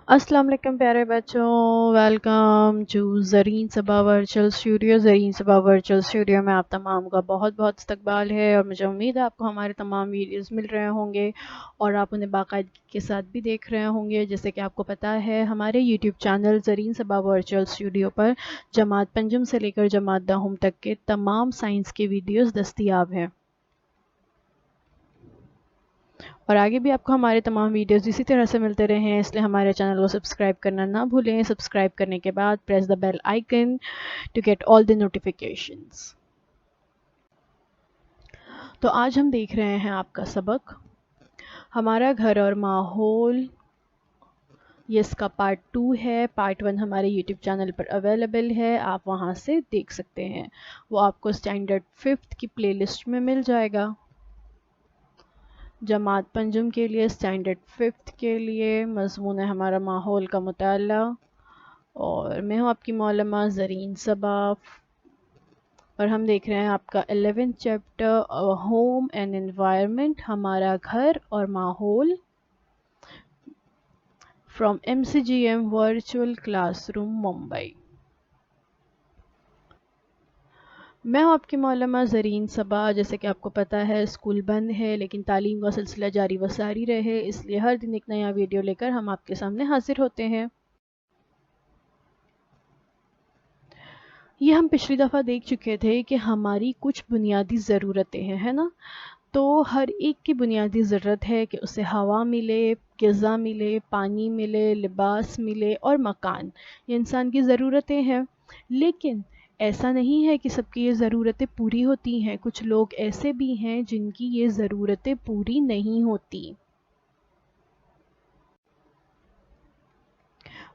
अस्सलाम वालेकुम प्यारे बच्चों, welcome to Zareen Saba virtual studio. Zareen Saba virtual studio में आप तमाम का बहुत बहुत इस्तकबाल है और मुझे उम्मीद है आपको हमारे तमाम वीडियोस मिल रहे होंगे और आप उन्हें बाकायदगी के साथ भी देख रहे होंगे। जैसे कि आपको पता है, हमारे YouTube channel Zareen Saba virtual studio पर जमात पंजम से लेकर जमात दहम तक के तमाम साइंस के वीडियोज़ दस्तयाब हैं और आगे भी आपको हमारे तमाम वीडियोस इसी तरह से मिलते रहे, इसलिए हमारे चैनल को सब्सक्राइब करना ना भूलें। सब्सक्राइब करने के बाद press the bell icon to get all the notifications. तो आज हम देख रहे हैं आपका सबक हमारा घर और माहौल। ये इसका पार्ट 2 है। पार्ट 1 हमारे यूट्यूब चैनल पर अवेलेबल है, आप वहाँ से देख सकते हैं। वो आपको स्टैंडर्ड 5th की प्लेलिस्ट में मिल जाएगा। जमात पंजम के लिए स्टैंडर्ड 5th के लिए मज़मून है हमारा माहौल का मुताला, और मैं हूँ आपकी मौलमा ज़रीन सबा और हम देख रहे हैं आपका 11th chapter home and environment, हमारा घर और माहौल, from MCGM virtual classroom Mumbai. मैं हूँ आपकी मौलमा ज़रीन सबा। जैसे कि आपको पता है, स्कूल बंद है लेकिन तालीम का सिलसिला जारी व सारी रहे, इसलिए हर दिन एक नया वीडियो लेकर हम आपके सामने हाजिर होते हैं। ये हम पिछली दफ़ा देख चुके थे कि हमारी कुछ बुनियादी ज़रूरतें हैं, है ना। तो हर एक की बुनियादी ज़रूरत है कि उसे हवा मिले, ग़िज़ा मिले, पानी मिले, लिबास मिले और मकान। ये इंसान की ज़रूरतें हैं, लेकिन ऐसा नहीं है कि सबकी ये ज़रूरतें पूरी होती हैं। कुछ लोग ऐसे भी हैं जिनकी ये ज़रूरतें पूरी नहीं होती।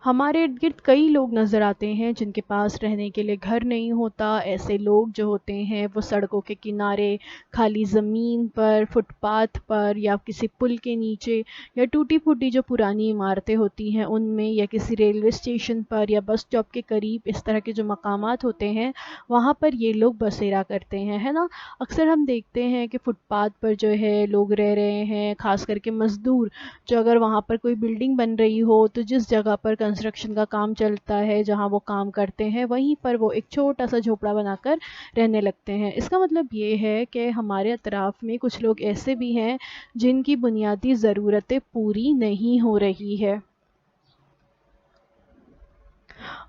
हमारे इर्द गिर्द कई लोग नज़र आते हैं जिनके पास रहने के लिए घर नहीं होता। ऐसे लोग जो होते हैं वो सड़कों के किनारे, खाली ज़मीन पर, फुटपाथ पर या किसी पुल के नीचे या टूटी फूटी जो पुरानी इमारतें होती हैं उनमें, या किसी रेलवे स्टेशन पर या बस स्टॉप के करीब, इस तरह के जो मकामात होते हैं वहाँ पर ये लोग बसेरा करते हैं, है ना। अक्सर हम देखते हैं कि फुटपाथ पर जो है लोग रह रहे हैं, ख़ास करके मज़दूर जो, अगर वहाँ पर कोई बिल्डिंग बन रही हो तो जिस जगह पर कंस्ट्रक्शन का काम चलता है, जहाँ वो काम करते हैं, वहीं पर वो एक छोटा सा झोपड़ा बनाकर रहने लगते हैं। इसका मतलब ये है कि हमारे अतराफ़ में कुछ लोग ऐसे भी हैं जिनकी बुनियादी ज़रूरतें पूरी नहीं हो रही है।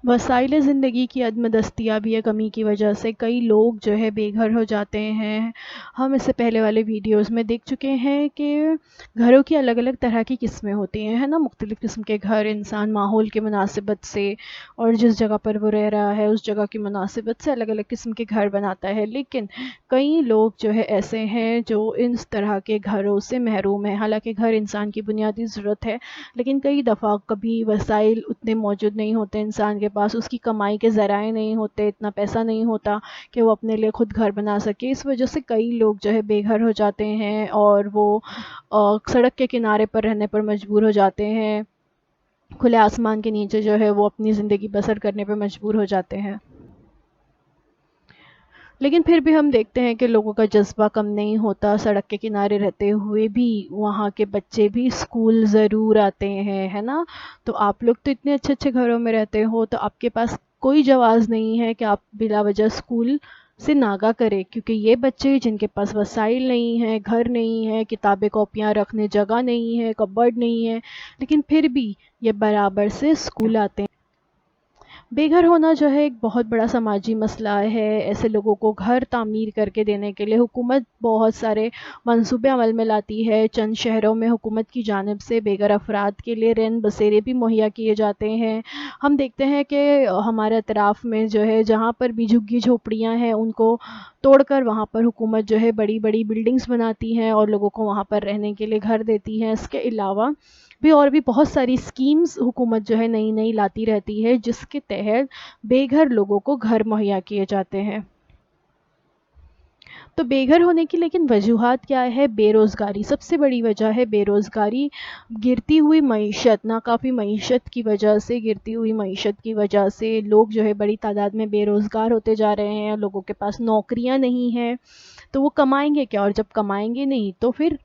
वसाइल ज़िंदगी की अदम दस्तयाबी या कमी की वजह से कई लोग जो है बेघर हो जाते हैं। हम इससे पहले वाले वीडियोस में देख चुके हैं कि घरों की अलग अलग तरह की किस्में होती हैं, है ना। मुख्तलिफ़ किस्म के घर इंसान माहौल के मुनासिबत से और जिस जगह पर वो रह रहा है उस जगह की मुनासिबत से अलग अलग किस्म के घर बनाता है, लेकिन कई लोग जो है ऐसे हैं जो इस तरह के घरों से महरूम है। हालांकि घर इंसान की बुनियादी ज़रूरत है, लेकिन कई दफ़ा कभी वसाइल उतने मौजूद नहीं होते इंसान के पास, उसकी कमाई के ज़राए नहीं होते, इतना पैसा नहीं होता कि वो अपने लिए ख़ुद घर बना सके। इस वजह से कई लोग जो है बेघर हो जाते हैं और वो सड़क के किनारे पर रहने पर मजबूर हो जाते हैं, खुले आसमान के नीचे जो है वो अपनी ज़िंदगी बसर करने पर मजबूर हो जाते हैं। लेकिन फिर भी हम देखते हैं कि लोगों का जज्बा कम नहीं होता। सड़क के किनारे रहते हुए भी वहाँ के बच्चे भी स्कूल ज़रूर आते हैं, है ना। तो आप लोग तो इतने अच्छे अच्छे घरों में रहते हो, तो आपके पास कोई जवाज़ नहीं है कि आप बिला वजह स्कूल से नागा करें, क्योंकि ये बच्चे जिनके पास वसाइल नहीं है, घर नहीं है, किताबें कॉपियाँ रखने जगह नहीं है, कबर्ड नहीं है, लेकिन फिर भी ये बराबर से स्कूल आते हैं। बेघर होना जो है एक बहुत बड़ा समाजी मसला है। ऐसे लोगों को घर तामीर करके देने के लिए हुकूमत बहुत सारे मंसूबे अमल में लाती है। चंद शहरों में हुकूमत की जानिब से बेघर अफराद के लिए रैन बसेरे भी मुहैया किए जाते हैं। हम देखते हैं कि हमारे अतराफ़ में जो है जहाँ पर भी झुग्गी झोपड़ियाँ हैं उनको तोड़कर वहाँ पर हुकूमत जो है बड़ी बड़ी बिल्डिंग्स बनाती हैं और लोगों को वहाँ पर रहने के लिए घर देती हैं। इसके अलावा भी और भी बहुत सारी स्कीम्स हुकूमत जो है नई नई लाती रहती है, जिसके तहत बेघर लोगों को घर मुहैया किए जाते हैं। तो बेघर होने की लेकिन वजूहात क्या है? बेरोज़गारी सबसे बड़ी वजह है। बेरोज़गारी, गिरती हुई मईशत, नाकाफ़ी मईशत की वजह से, गिरती हुई मईशत की वजह से लोग जो है बड़ी तादाद में बेरोज़गार होते जा रहे हैं। लोगों के पास नौकरियां नहीं हैं, तो वो कमाएंगे क्या, और जब कमाएंगे नहीं तो फिर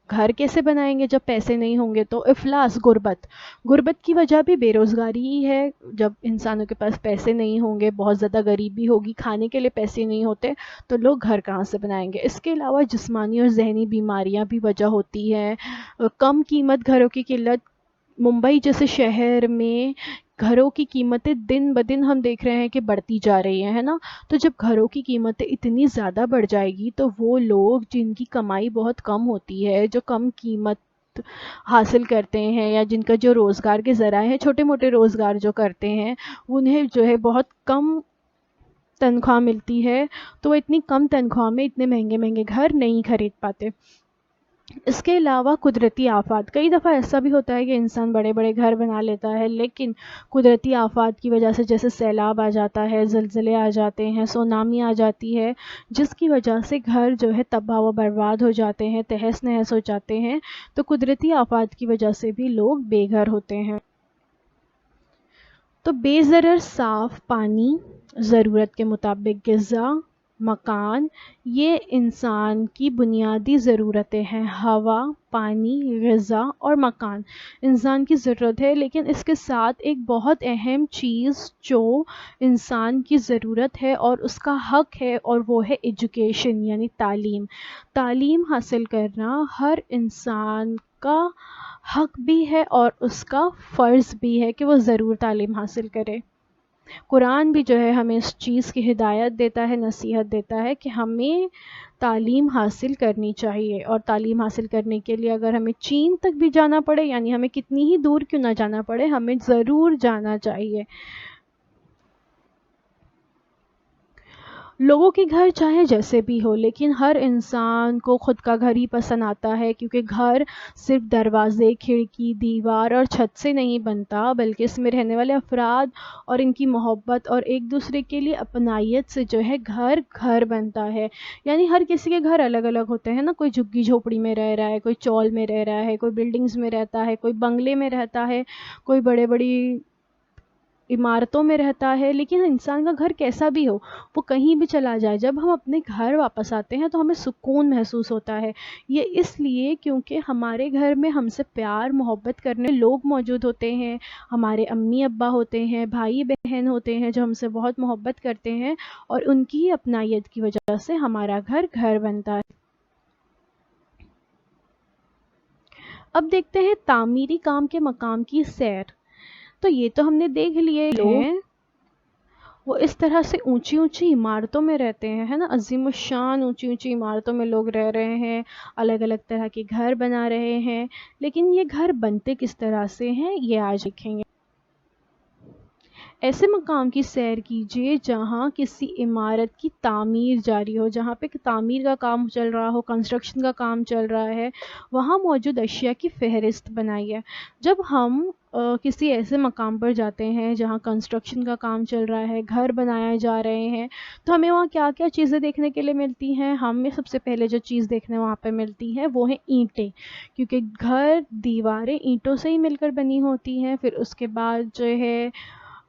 घर कैसे बनाएंगे जब पैसे नहीं होंगे? तो इफलास, गुर्बत, गुर्बत की वजह भी बेरोज़गारी ही है। जब इंसानों के पास पैसे नहीं होंगे, बहुत ज़्यादा गरीबी होगी, खाने के लिए पैसे नहीं होते, तो लोग घर कहाँ से बनाएंगे? इसके अलावा जिस्मानी और ज़हनी बीमारियां भी वजह होती हैं। कम कीमत घरों की किल्लत, मुंबई जैसे शहर में घरों की कीमतें दिन ब दिन हम देख रहे हैं कि बढ़ती जा रही हैं, है ना? तो जब घरों की कीमतें इतनी ज़्यादा बढ़ जाएगी, तो वो लोग जिनकी कमाई बहुत कम होती है, जो कम कीमत हासिल करते हैं, या जिनका जो रोज़गार के ज़राए हैं, छोटे मोटे रोज़गार जो करते हैं, उन्हें जो है बहुत कम तनख्वाह मिलती है, तो वो इतनी कम तनख्वाह में इतने महंगे महंगे घर नहीं खरीद पाते। इसके अलावा कुदरती आफ़ात, कई दफ़ा ऐसा भी होता है कि इंसान बड़े बड़े घर बना लेता है, लेकिन कुदरती आफ़ात की वजह से, जैसे सैलाब आ जाता है, ज़लज़ले आ जाते हैं, सुनामी आ जाती है, जिसकी वजह से घर जो है तबाह व बर्बाद हो जाते हैं, तहस नहस हो जाते हैं। तो कुदरती आफ़ात की वजह से भी लोग बेघर होते हैं। तो बेज़रर साफ़ पानी, ज़रूरत के मुताबिक ग़िज़ा, मकान, ये इंसान की बुनियादी ज़रूरतें हैं। हवा, पानी, ग़िज़ा और मकान इंसान की ज़रूरत है, लेकिन इसके साथ एक बहुत अहम चीज़ जो इंसान की ज़रूरत है और उसका हक़ है, और वो है एजुकेशन, यानी तालीम। तालीम हासिल करना हर इंसान का हक़ भी है और उसका फ़र्ज़ भी है कि वो ज़रूर तालीम हासिल करे। कुरान भी जो है हमें इस चीज़ की हिदायत देता है, नसीहत देता है कि हमें तालीम हासिल करनी चाहिए, और तालीम हासिल करने के लिए अगर हमें चीन तक भी जाना पड़े, यानी हमें कितनी ही दूर क्यों ना जाना पड़े, हमें ज़रूर जाना चाहिए। लोगों के घर चाहे जैसे भी हो, लेकिन हर इंसान को खुद का घर ही पसंद आता है, क्योंकि घर सिर्फ दरवाज़े, खिड़की, दीवार और छत से नहीं बनता, बल्कि इसमें रहने वाले अफराद और इनकी मोहब्बत और एक दूसरे के लिए अपनायत से जो है घर घर बनता है। यानी हर किसी के घर अलग अलग होते हैं ना, कोई झुग्गी झोपड़ी में रह रहा है, कोई चौल में रह रहा है, कोई बिल्डिंग्स में रहता है, कोई बंगले में रहता है, कोई बड़े बड़ी इमारतों में रहता है। लेकिन इंसान का घर कैसा भी हो, वो कहीं भी चला जाए, जब हम अपने घर वापस आते हैं तो हमें सुकून महसूस होता है। ये इसलिए क्योंकि हमारे घर में हमसे प्यार मोहब्बत करने लोग मौजूद होते हैं, हमारे अम्मी अब्बा होते हैं, भाई बहन होते हैं जो हमसे बहुत मोहब्बत करते हैं, और उनकी ही अपनायत की वजह से हमारा घर घर बनता है। अब देखते हैं तामीरी काम के मकाम की सैर। तो ये तो हमने देख लिए हैं, वो इस तरह से ऊंची ऊंची इमारतों में रहते हैं, है ना, अजीम शान ऊंची ऊंची इमारतों में लोग रह रहे हैं, अलग अलग तरह के घर बना रहे हैं। लेकिन ये घर बनते किस तरह से हैं, ये आज देखेंगे। ऐसे मकाम की सैर कीजिए जहाँ किसी इमारत की तामीर जारी हो, जहाँ पे तामीर का काम चल रहा हो, कंस्ट्रक्शन का काम चल रहा है, वहाँ मौजूद अशिया की फ़हरिस्त बनाइए। जब हम किसी ऐसे मकाम पर जाते हैं जहाँ कंस्ट्रक्शन का काम चल रहा है, घर बनाए जा रहे हैं, तो हमें वहाँ क्या क्या चीज़ें देखने के लिए मिलती हैं? हमें सबसे पहले जो चीज़ देखने वहाँ पे मिलती है वो है ईंटें, क्योंकि घर दीवारें ईंटों से ही मिलकर बनी होती हैं। फिर उसके बाद जो है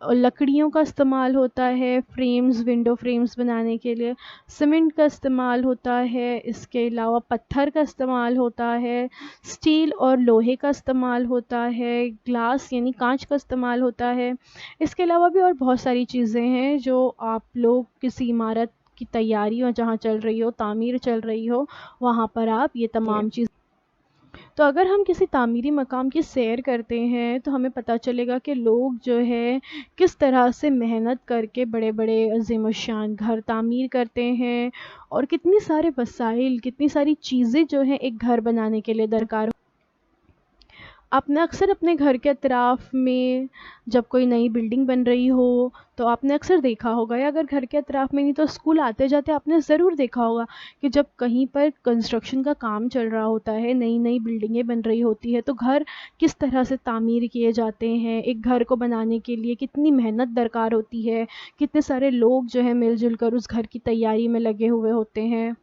लकड़ियों का इस्तेमाल होता है, फ्रेम्स, विंडो फ्रेम्स बनाने के लिए सीमेंट का इस्तेमाल होता है, इसके अलावा पत्थर का इस्तेमाल होता है, स्टील और लोहे का इस्तेमाल होता है, ग्लास यानी कांच का इस्तेमाल होता है। इसके अलावा भी और बहुत सारी चीज़ें हैं जो आप लोग किसी इमारत की तैयारी और जहाँ चल रही हो, तामीर चल रही हो, वहाँ पर आप ये तमाम चीज़। तो अगर हम किसी तामीरी मकाम की सैर करते हैं तो हमें पता चलेगा कि लोग जो है किस तरह से मेहनत करके बड़े बड़े अजीम शान घर तामीर करते हैं, और कितनी सारे वसाइल, कितनी सारी चीज़ें जो हैं एक घर बनाने के लिए दरकार। आपने अक्सर अपने घर के अतराफ़ में जब कोई नई बिल्डिंग बन रही हो तो आपने अक्सर देखा होगा, या अगर घर के अतराफ़ में नहीं तो स्कूल आते जाते आपने ज़रूर देखा होगा कि जब कहीं पर कंस्ट्रक्शन का काम चल रहा होता है, नई नई बिल्डिंगें बन रही होती है, तो घर किस तरह से तामीर किए जाते हैं। एक घर को बनाने के लिए कितनी मेहनत दरकार होती है, कितने सारे लोग जो है मिलजुल कर उस घर की तैयारी में लगे हुए होते हैं।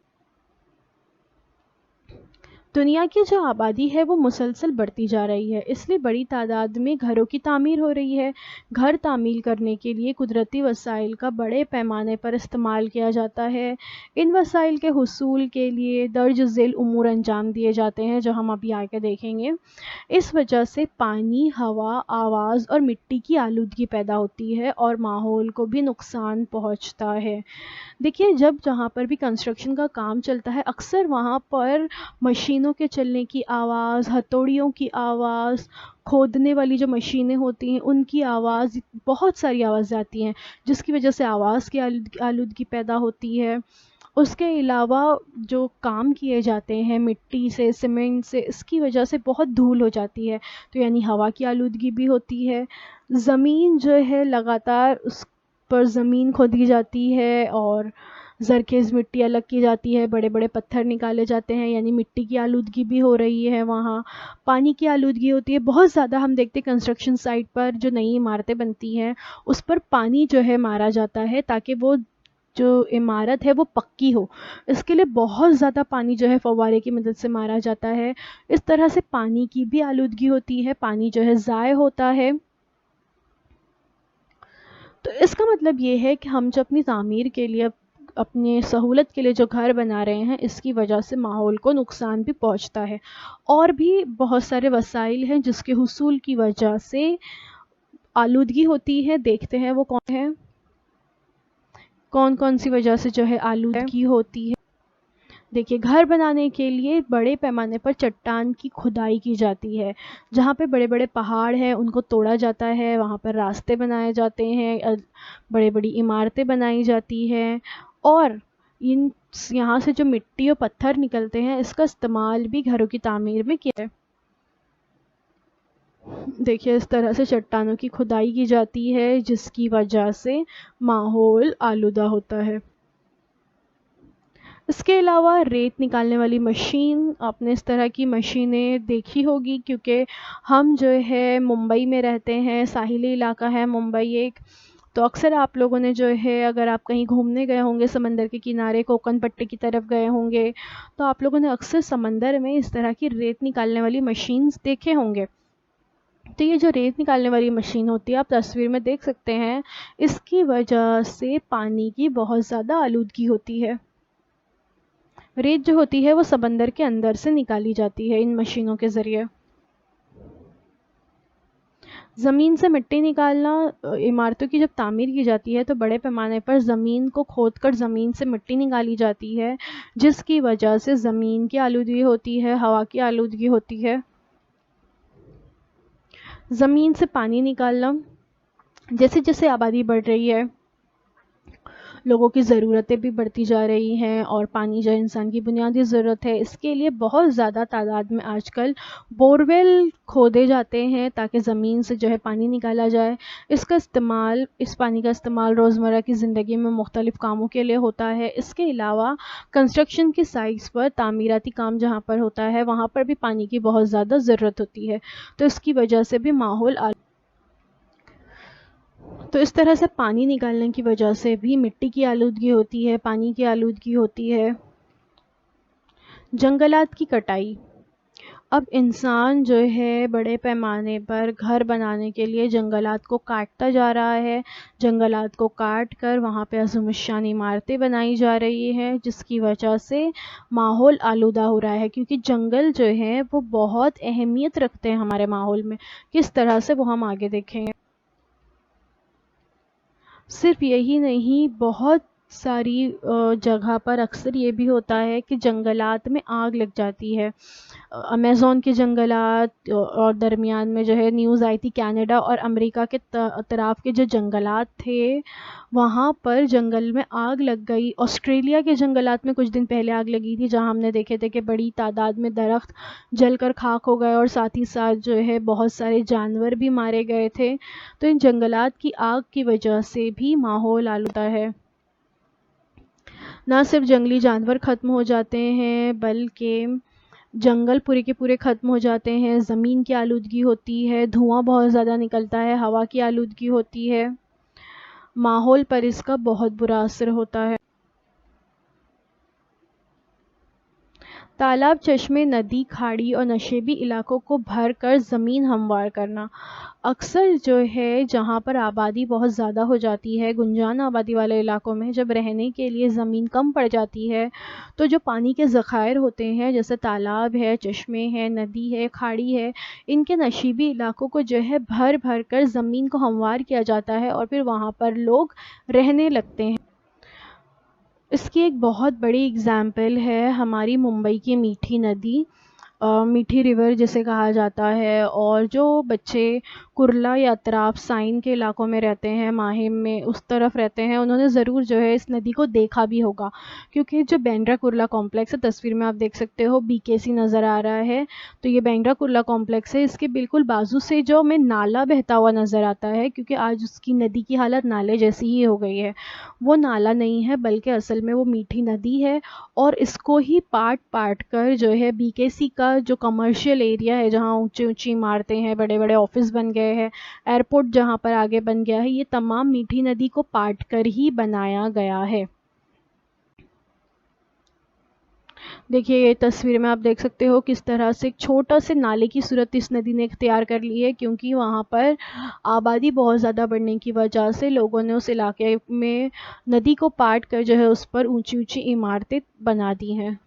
دنیا کی جو آبادی ہے وہ مسلسل بڑھتی جا رہی ہے، اس لیے بڑی تعداد میں گھروں کی تعمیر ہو رہی ہے۔ گھر تعمیر کرنے کے لیے قدرتی وسائل کا بڑے پیمانے پر استعمال کیا جاتا ہے۔ ان وسائل کے حصول کے لیے درج ذیل امور انجام دیے جاتے ہیں جو ہم ابھی آگے دیکھیں گے۔ اس وجہ سے پانی، ہوا، آواز اور مٹی کی آلودگی پیدا ہوتی ہے اور ماحول کو بھی نقصان پہنچتا ہے۔ دیکھیے، جہاں پر بھی کنسٹرکشن کا کام چلتا ہے، اکثر وہاں پر مشینوں کے چلنے کی آواز، ہتھوڑیوں کی آواز، کھودنے والی جو مشینیں ہوتی ہیں ان کی آواز، بہت ساری آوازیں آتی ہیں جس کی وجہ سے آواز کی آلودگی پیدا ہوتی ہے۔ اس کے علاوہ جو کام کیے جاتے ہیں مٹی سے، سیمنٹ سے، اس کی وجہ سے بہت دھول ہو جاتی ہے، تو یعنی ہوا کی آلودگی بھی ہوتی ہے۔ زمین جو ہے لگاتار اس پر زمین کھودی جاتی ہے اور زرخیز مٹی الگ کی جاتی ہے، بڑے بڑے پتھر نکالے جاتے ہیں، یعنی مٹی کی آلودگی بھی ہو رہی ہے۔ وہاں پانی کی آلودگی ہوتی ہے بہت زیادہ۔ ہم دیکھتے ہیں کنسٹرکشن سائٹ پر جو نئی عمارتیں بنتی ہیں اس پر پانی جو ہے مارا جاتا ہے تاکہ وہ جو عمارت ہے وہ پکی ہو، اس کے لیے بہت زیادہ پانی جو ہے فوارے کی مدد سے مارا جاتا ہے۔ اس طرح سے پانی کی بھی آلودگی ہوتی ہے، پانی جو ہے ضائع ہوتا ہے۔ تو اس کا مطلب یہ ہے کہ ہم جو اپنی تعمیر کے لیے، اپنی سہولت کے لیے جو گھر بنا رہے ہیں، اس کی وجہ سے ماحول کو نقصان بھی پہنچتا ہے۔ اور بھی بہت سارے وسائل ہیں جس کے حصول کی وجہ سے آلودگی ہوتی ہے۔ دیکھتے ہیں وہ کون ہے، کون سی وجہ سے جو ہے آلودگی ہوتی ہے۔ دیکھیے، گھر بنانے کے لیے بڑے پیمانے پر چٹان کی کھدائی کی جاتی ہے۔ جہاں پہ بڑے بڑے پہاڑ ہیں ان کو توڑا جاتا ہے، وہاں پر راستے بنائے جاتے ہیں، بڑی بڑی عمارتیں بنائی جاتی ہیں، اور یہاں سے جو مٹی اور پتھر نکلتے ہیں اس کا استعمال بھی گھروں کی تعمیر میں کیا ہے۔ دیکھیے، اس طرح سے چٹانوں کی کھدائی کی جاتی ہے جس کی وجہ سے ماحول آلودہ ہوتا ہے۔ اس کے علاوہ ریت نکالنے والی مشین، آپ نے اس طرح کی مشینیں دیکھی ہوگی کیونکہ ہم جو ہے ممبئی میں رہتے ہیں، ساحلی علاقہ ہے ممبئی ایک، تو اکثر آپ لوگوں نے جو ہے، اگر آپ کہیں گھومنے گئے ہوں گے سمندر کے کنارے، کوکن پٹی کی طرف گئے ہوں گے، تو آپ لوگوں نے اکثر سمندر میں اس طرح کی ریت نکالنے والی مشینز دیکھے ہوں گے۔ تو یہ جو ریت نکالنے والی مشین ہوتی ہے، آپ تصویر میں دیکھ سکتے ہیں، اس کی وجہ سے پانی کی بہت زیادہ آلودگی ہوتی ہے۔ ریت جو ہوتی ہے وہ سمندر کے اندر سے نکالی جاتی ہے ان مشینوں کے ذریعے۔ زمین سے مٹی نکالنا، عمارتوں کی جب تعمیر کی جاتی ہے تو بڑے پیمانے پر زمین کو کھود کر زمین سے مٹی نکالی جاتی ہے، جس کی وجہ سے زمین کی آلودگی ہوتی ہے، ہوا کی آلودگی ہوتی ہے۔ زمین سے پانی نکالنا، جیسے جیسے آبادی بڑھ رہی ہے، لوگوں کی ضرورتیں بھی بڑھتی جا رہی ہیں، اور پانی جو انسان کی بنیادی ضرورت ہے، اس کے لیے بہت زیادہ تعداد میں آج کل بورویل کھودے جاتے ہیں تاکہ زمین سے جو ہے پانی نکالا جائے۔ اس پانی کا استعمال روزمرہ کی زندگی میں مختلف کاموں کے لیے ہوتا ہے۔ اس کے علاوہ کنسٹرکشن کی سائٹس پر، تعمیراتی کام جہاں پر ہوتا ہے وہاں پر بھی پانی کی بہت زیادہ ضرورت ہوتی ہے، تو اس کی وجہ سے بھی ماحول تو اس طرح سے پانی نکالنے کی وجہ سے بھی مٹی کی آلودگی ہوتی ہے، پانی کی آلودگی ہوتی ہے۔ جنگلات کی کٹائی، اب انسان جو ہے بڑے پیمانے پر گھر بنانے کے لیے جنگلات کو کاٹتا جا رہا ہے، جنگلات کو کاٹ کر وہاں پہ عظیم الشان عمارتیں بنائی جا رہی ہیں، جس کی وجہ سے ماحول آلودہ ہو رہا ہے، کیونکہ جنگل جو ہیں وہ بہت اہمیت رکھتے ہیں ہمارے ماحول میں۔ کس طرح سے وہ ہم آگے دیکھیں گے۔ صرف یہی نہیں، بہت ساری جگہ پر اکثر یہ بھی ہوتا ہے کہ جنگلات میں آگ لگ جاتی ہے۔ امیزون کے جنگلات، اور درمیان میں جو ہے نیوز آئی تھی کینیڈا اور امریکہ کے اطراف کے جو جنگلات تھے وہاں پر جنگل میں آگ لگ گئی۔ آسٹریلیا کے جنگلات میں کچھ دن پہلے آگ لگی تھی جہاں ہم نے دیکھے تھے کہ بڑی تعداد میں درخت جل کر خاک ہو گئے، اور ساتھ ہی ساتھ جو ہے بہت سارے جانور بھی مارے گئے تھے۔ تو ان جنگلات کی آگ کی وجہ سے بھی ماحول آلودہ ہے۔ نہ صرف جنگلی جانور ختم ہو جاتے ہیں بلکہ جنگل پورے کے پورے ختم ہو جاتے ہیں، زمین کی آلودگی ہوتی ہے، دھواں بہت زیادہ نکلتا ہے، ہوا کی آلودگی ہوتی ہے، ماحول پر اس کا بہت برا اثر ہوتا ہے۔ तालाब, चश्मे, नदी, खाड़ी और नशेबी इलाकों को भर कर ज़मीन हमवार करना। अक्सर जो है जहाँ पर आबादी बहुत ज़्यादा हो जाती है, गुंजान आबादी वाले इलाकों में जब रहने के लिए ज़मीन कम पड़ जाती है, तो जो पानी के ज़खायर होते हैं जैसे तालाब है, चश्मे हैं, नदी है, खाड़ी है, इनके नशीबी इलाकों को जो है भर भर कर ज़मीन को हमवार किया जाता है और फिर वहाँ पर लोग रहने लगते हैं। इसकी एक बहुत बड़ी एग्ज़ाम्पल है हमारी मुंबई की मीठी नदी, मीठी रिवर जिसे कहा जाता है। और जो बच्चे कुर्ला या अतराफ साइन के इलाकों में रहते हैं, माहिम में उस तरफ रहते हैं, उन्होंने ज़रूर जो है इस नदी को देखा भी होगा, क्योंकि जो बैंड्रा कुर्ला कॉम्प्लेक्स है, तस्वीर में आप देख सकते हो बीकेसी नज़र आ रहा है, तो ये बैंड्रा कुर्ला कॉम्प्लेक्स है। इसके बिल्कुल बाजू से जो हमें नाला बहता हुआ नज़र आता है, क्योंकि आज उसकी नदी की हालत नाले जैसी ही हो गई है, वो नाला नहीं है बल्कि असल में वो मीठी नदी है। और इसको ही पाट पाट कर जो है बीकेसी का जो कमर्शियल एरिया है, जहाँ ऊंची ऊंची इमारतें हैं, बड़े बड़े ऑफिस बन गए हैं, एयरपोर्ट जहाँ पर आगे बन गया है, ये तमाम मीठी नदी को पाट कर ही बनाया गया है। देखिए ये तस्वीर में आप देख सकते हो किस तरह से एक छोटा से नाले की सूरत इस नदी ने इख्तियार कर ली है, क्योंकि वहाँ पर आबादी बहुत ज़्यादा बढ़ने की वजह से लोगों ने उस इलाके में नदी को पाट कर जो है उस पर ऊंची ऊंची इमारतें बना दी हैं।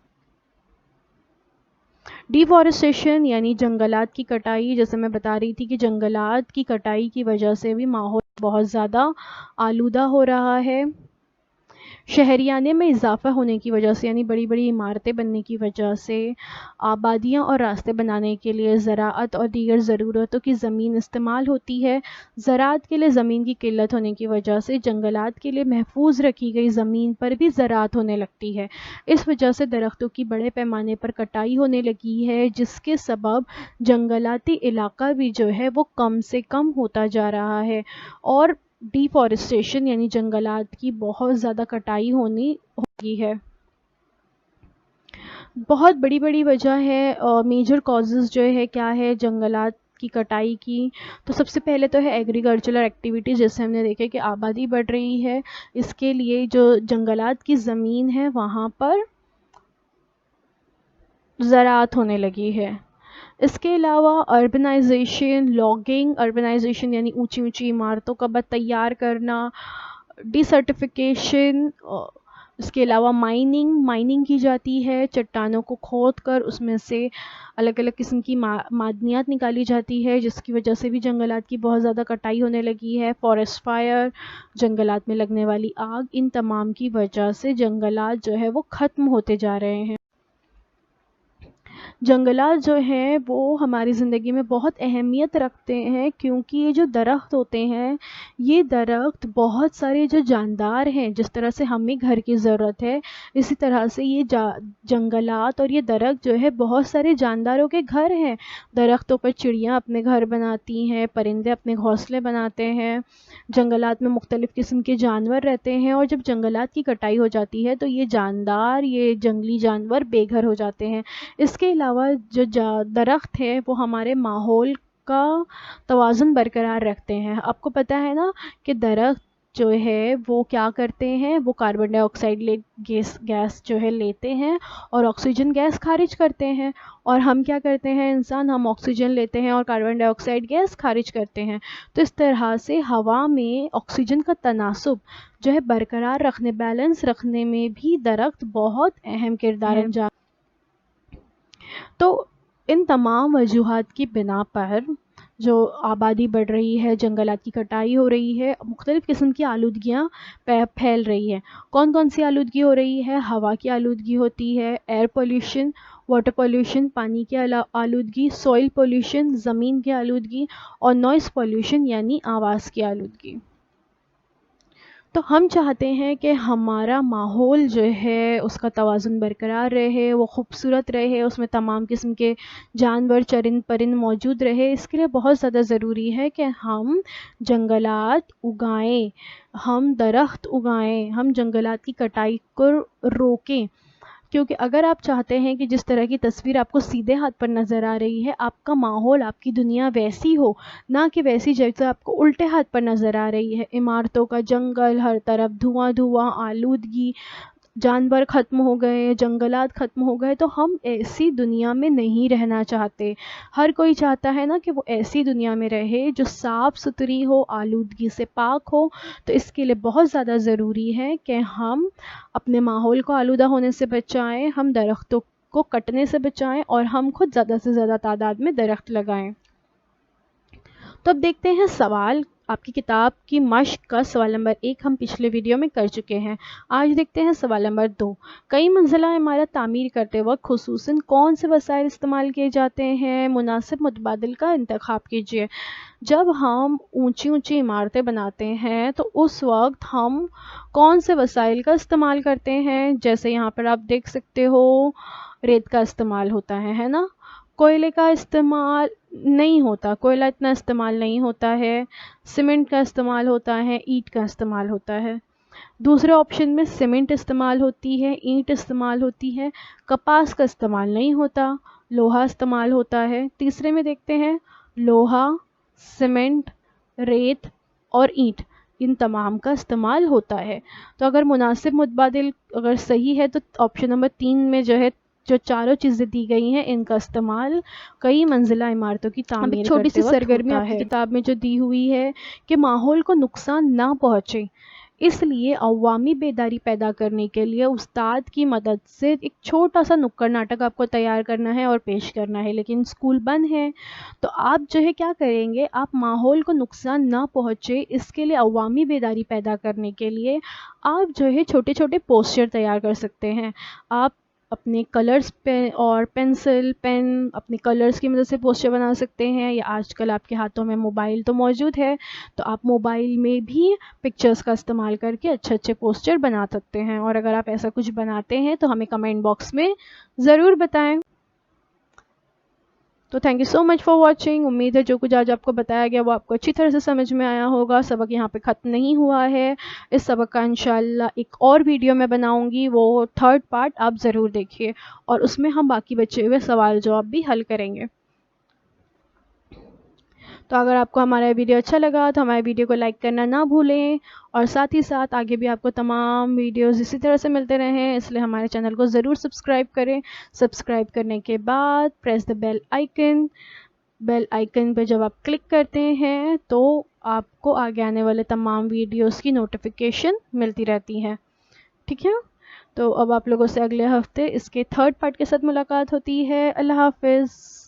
डिफॉरेस्टेशन यानी जंगलात की कटाई, जैसे मैं बता रही थी कि जंगलात की कटाई की वजह से भी माहौल बहुत ज़्यादा आलूदा हो रहा है। शहरियाने में इजाफा होने की वजह से, यानी बड़ी बड़ी इमारतें बनने की वजह से, आबादियाँ और रास्ते बनाने के लिए ज़राअत और दीगर ज़रूरतों की ज़मीन इस्तेमाल होती है। ज़राअत के लिए ज़मीन की किल्लत होने की वजह से जंगलात के लिए महफूज रखी गई ज़मीन पर भी ज़राअत होने लगती है। इस वजह से दरख्तों की बड़े पैमाने पर कटाई होने लगी है, जिसके सबब जंगलाती इलाका भी जो है वो कम से कम होता जा रहा है। और डिफॉरेस्टेशन यानी जंगलात की बहुत ज़्यादा कटाई होगी है। बहुत बड़ी बड़ी वजह है, मेजर कॉजेज़ जो है क्या है जंगलात की कटाई की। तो सबसे पहले तो है एग्रीकल्चरल एक्टिविटीज़, जैसे हमने देखा कि आबादी बढ़ रही है, इसके लिए जो जंगलात की ज़मीन है वहाँ पर ज़राअत होने लगी है। इसके अलावा अर्बनाइजेशन, लॉगिंग, अर्बनाइजेशन यानी ऊंची ऊंची इमारतों का तैयार करना, डिसर्टिफिकेशन, इसके अलावा माइनिंग की जाती है, चट्टानों को खोद कर उसमें से अलग अलग किस्म की मादनियात निकाली जाती है, जिसकी वजह से भी जंगलात की बहुत ज़्यादा कटाई होने लगी है। फॉरेस्ट फायर, जंगलात में लगने वाली आग, इन तमाम की वजह से जंगलात जो है वो ख़त्म होते जा रहे हैं। जंगलात जो हैं वो हमारी ज़िंदगी में बहुत अहमियत रखते हैं, क्योंकि ये जो दरख्त होते हैं, ये दरख्त बहुत सारे जो जानदार हैं, जिस तरह से हमें घर की ज़रूरत है, इसी तरह से ये जंगलात और ये दरख्त जो है बहुत सारे जानदारों के घर हैं। दरख्तों पर चिड़ियाँ अपने घर बनाती हैं, परिंदे अपने घोंसले बनाते हैं, जंगलात में मुख्तलिफ़ किस्म के जानवर रहते हैं। और जब जंगलात की कटाई हो जाती है तो ये जानदार, ये जंगली जानवर बेघर हो जाते हैं। इसके अलावा जो दरख्त है वो हमारे माहौल का तवाज़ुन बरकरार रखते हैं। आपको पता है ना कि दरख्त जो है वो क्या करते हैं, वो कार्बन डाइऑक्साइड गैस जो है लेते हैं और ऑक्सीजन गैस खारिज करते हैं। और हम क्या करते हैं इंसान, हम ऑक्सीजन लेते हैं और कार्बन डाइऑक्साइड गैस खारिज करते हैं। तो इस तरह से हवा में ऑक्सीजन का तनासुब जो है बरकरार रखने, बैलेंस रखने में भी दरख्त बहुत अहम किरदार अंजाम। तो इन तमाम वजूहात की बिना पर जो आबादी बढ़ रही है, जंगलात की कटाई हो रही है, मुख्तलिफ़ किस्म की आलूदगियाँ फैल रही हैं। कौन कौन सी आलूदगी हो रही है? हवा की आलूदगी होती है, एयर पोल्यूशन, वाटर पोल्यूशन, पानी की आलूदगी, सॉइल पोल्यूशन, ज़मीन की आलूदगी, और नॉइज़ पोल्यूशन यानी आवाज़ की आलूदगी। तो हम चाहते हैं कि हमारा माहौल जो है उसका तवाज़ुन बरकरार रहे, वो ख़ूबसूरत रहे, उसमें तमाम किस्म के जानवर, चरिंद परिंद मौजूद रहे। इसके लिए बहुत ज़्यादा ज़रूरी है कि हम जंगलात उगाएं, हम दरख्त उगाएं, हम जंगलात की कटाई को रोकें। क्योंकि अगर आप चाहते हैं कि जिस तरह की तस्वीर आपको सीधे हाथ पर नज़र आ रही है, आपका माहौल, आपकी दुनिया वैसी हो, ना कि वैसी जैसे आपको उल्टे हाथ पर नज़र आ रही है, इमारतों का जंगल, हर तरफ धुआं धुआं, आलूदगी, जानवर ख़त्म हो गए, जंगलात ख़त्म हो गए, तो हम ऐसी दुनिया में नहीं रहना चाहते। हर कोई चाहता है ना कि वो ऐसी दुनिया में रहे जो साफ़ सुथरी हो, आलूदगी से पाक हो। तो इसके लिए बहुत ज़्यादा ज़रूरी है कि हम अपने माहौल को आलूदा होने से बचाएं, हम दरख्तों को कटने से बचाएं और हम खुद ज़्यादा से ज़्यादा तादाद में दरख्त लगाएं। तो अब देखते हैं सवाल। आपकी किताब की मश्क का सवाल नंबर 1 हम पिछले वीडियो में कर चुके हैं। आज देखते हैं सवाल नंबर 2। कई मंजिला इमारत तामीर करते वक्त खुसूसन कौन से वसाइल इस्तेमाल किए जाते हैं? मुनासिब मुतबादिल का इंतखाब कीजिए। जब हम ऊंची ऊंची इमारतें बनाते हैं तो उस वक्त हम कौन से वसाइल का इस्तेमाल करते हैं? जैसे यहाँ पर आप देख सकते हो, रेत का इस्तेमाल होता है ना। कोयले का इस्तेमाल नहीं होता, कोयला इतना इस्तेमाल नहीं होता है। सीमेंट का इस्तेमाल होता है, ईंट का इस्तेमाल होता है। दूसरे ऑप्शन में सीमेंट इस्तेमाल होती है, ईंट इस्तेमाल होती है, कपास का इस्तेमाल नहीं होता, लोहा इस्तेमाल होता है। तीसरे में देखते हैं, लोहा, सीमेंट, रेत और ईंट, इन तमाम का इस्तेमाल होता है। तो अगर मुनासिब मुतबादिल अगर सही है तो ऑप्शन नंबर 3 में जो है, जो चारों चीज़ें दी गई हैं, इनका इस्तेमाल कई मंजिला इमारतों की तामीर छोटी सी सरगर्मी आपकी किताब में जो दी हुई है कि माहौल को नुकसान ना पहुँचे, इसलिए अवामी बेदारी पैदा करने के लिए उस्ताद की मदद से एक छोटा सा नुक्कड़ नाटक आपको तैयार करना है और पेश करना है। लेकिन स्कूल बंद है, तो आप जो है क्या करेंगे, आप माहौल को नुकसान ना पहुँचे इसके लिए अवामी बेदारी पैदा करने के लिए आप जो है छोटे छोटे पोस्टर तैयार कर सकते हैं। आप अपने कलर्स पेन और पेंसिल पेन अपने कलर्स की मदद से पोस्टर बना सकते हैं, या आजकल आपके हाथों में मोबाइल तो मौजूद है, तो आप मोबाइल में भी पिक्चर्स का इस्तेमाल करके अच्छे अच्छे पोस्टर बना सकते हैं। और अगर आप ऐसा कुछ बनाते हैं तो हमें कमेंट बॉक्स में ज़रूर बताएं। तो thank you so much for watching. उम्मीद है जो कुछ आज आपको बताया गया वो आपको अच्छी तरह से समझ में आया होगा। सबक यहाँ पे ख़त्म नहीं हुआ है, इस सबक का इंशाल्लाह एक और वीडियो मैं बनाऊँगी, वो 3rd पार्ट आप ज़रूर देखिए, और उसमें हम बाकी बचे हुए सवाल जवाब भी हल करेंगे। तो अगर आपको हमारा वीडियो अच्छा लगा तो हमारे वीडियो को लाइक करना ना भूलें, और साथ ही साथ आगे भी आपको तमाम वीडियोस इसी तरह से मिलते रहें, इसलिए हमारे चैनल को ज़रूर सब्सक्राइब करें। सब्सक्राइब करने के बाद press the bell icon. Bell icon पर जब आप क्लिक करते हैं तो आपको आगे आने वाले तमाम वीडियोस की नोटिफिकेशन मिलती रहती है। ठीक है, तो अब आप लोगों से अगले हफ्ते इसके 3rd पार्ट के साथ मुलाकात होती है। अल्लाह हाफिज़।